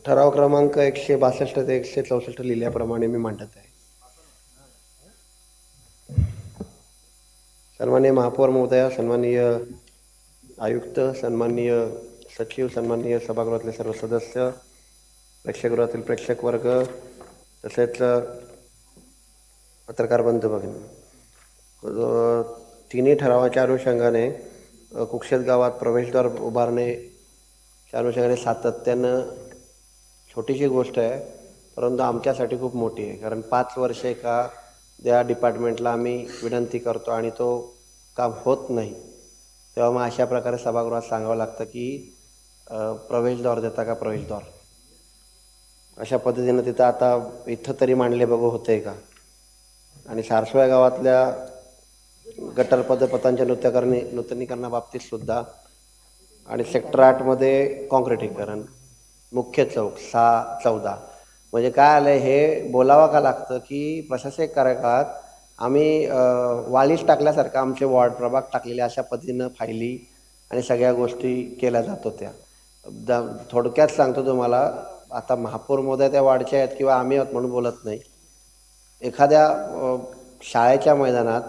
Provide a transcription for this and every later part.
ठराव क्रमांक 162 ते 164 लिहिल्याप्रमाणे मी मांडत आहे. सन्माननीय महापौर महोदया, सन्माननीय आयुक्त, सन्माननीय सचिव, सन्माननीय सभागृहातले सर्व सदस्य, प्रेक्षकगृहातील प्रेक्षक वर्ग, तसेच पत्रकार बंधू भगिनी, तिन्ही ठरावाच्या अनुषंगाने कुक्षेत गावात प्रवेशद्वार उभारणेच्या अनुषंगाने सातत्यानं छोटीशी गोष्ट आहे, परंतु आमच्यासाठी खूप मोठी आहे. कारण 5 वर्षे त्या डिपार्टमेंटला आम्ही विनंती करतो आणि तो काम होत नाही. तेव्हा मग अशा प्रकारे सभागृहात सांगावं लागतं की प्रवेशद्वार देता का प्रवेशद्वार. अशा पद्धतीनं तिथं आता इथं तरी मांडले बघू होते का. आणि सारसोळ्या गावातल्या गटर पदपथांच्या नूतनीकरणाबाबतीत सुद्धा आणि सेक्टर 8मध्ये कॉन्क्रिटीकरण, मुख्य चौक 6-14, म्हणजे काय आलं हे बोलावं का लागतं की प्रशासकीय कार्यकाळात आम्ही वाळीच टाकल्यासारखं आमचे वॉर्ड प्रभाग टाकलेले अशा पद्धतीनं फायली आणि सगळ्या गोष्टी केल्या जात होत्या. थोडक्यात सांगतो तुम्हाला, आता महापौर महोदय त्या वार्डच्या आहेत किंवा आम्ही आहोत म्हणून बोलत नाही. एखाद्या शाळेच्या मैदानात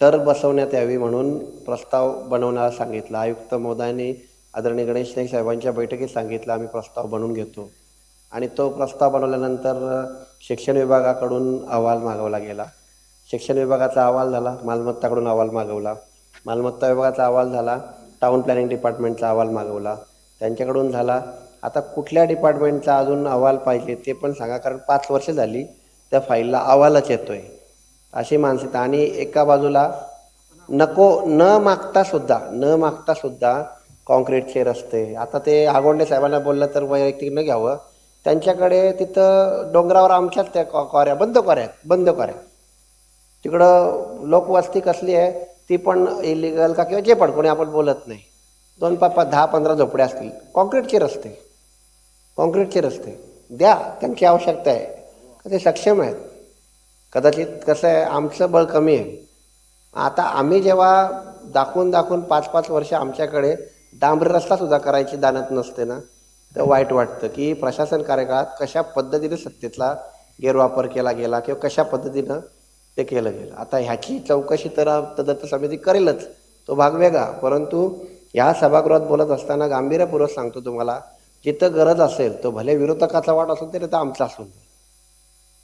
टर्फ बसवण्यात यावी म्हणून प्रस्ताव बनवण्याला सांगितला. आयुक्त महोदयांनी आदरणीय गणेश नाईक साहेबांच्या बैठकीत सांगितलं आम्ही प्रस्ताव बनवून घेतो. आणि तो प्रस्ताव बनवल्यानंतर शिक्षण विभागाकडून अहवाल मागवला गेला. शिक्षण विभागाचा अहवाल झाला, मालमत्ताकडून अहवाल मागवला, मालमत्ता विभागाचा अहवाल झाला, टाउन प्लॅनिंग डिपार्टमेंटचा अहवाल मागवला, त्यांच्याकडून झाला. आता कुठल्या डिपार्टमेंटचा अजून अहवाल पाहिजे ते पण सांगा, कारण 5 वर्ष झाली त्या फाईलला अहवालच येतोय. अशी मानसिकता. आणि एका बाजूला न मागता सुद्धा कॉन्क्रीटचे रस्ते. आता ते आगोंडे साहेबांना बोललं तर वैयक्तिक न घ्यावं, त्यांच्याकडे तिथं डोंगरावर आमच्याच त्या कॉऱ्या बंद कॉऱ्या. तिकडं लोकवस्ती कसली आहे ती पण इलिगल का किंवा जे पण कोणी आपण बोलत नाही. 10-15 झोपड्या असतील. कॉन्क्रीटचे रस्ते द्या, त्यांची आवश्यकता आहे का ते सक्षम आहेत. कदाचित कसं आहे, आमचं बळ कमी आहे. आता आम्ही जेव्हा दाखवून 5-5 वर्ष आमच्याकडे डांबरी रस्तासुद्धा करायची दानत नसते ना, तर वाईट वाटतं की प्रशासन कार्यकाळात कशा पद्धतीने सत्तेचा गैरवापर केला गेला किंवा कशा पद्धतीनं ते केलं गेलं. आता ह्याची चौकशी तर तदर्थ समिती करेलच, तो भाग वेगळा. परंतु ह्या सभागृहात बोलत असताना गांभीर्यपूर्वक सांगतो तुम्हाला, जिथं गरज असेल तो भले विरोधकाचा वाट असेल तरी तर आमचा असून.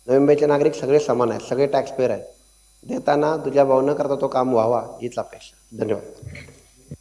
नवी मुंबईचे नागरिक सगळे समान आहेत, सगळे टॅक्सपेअर आहेत. देताना तुझ्या भाव न करता तो काम व्हावा हीच अपेक्षा. धन्यवाद.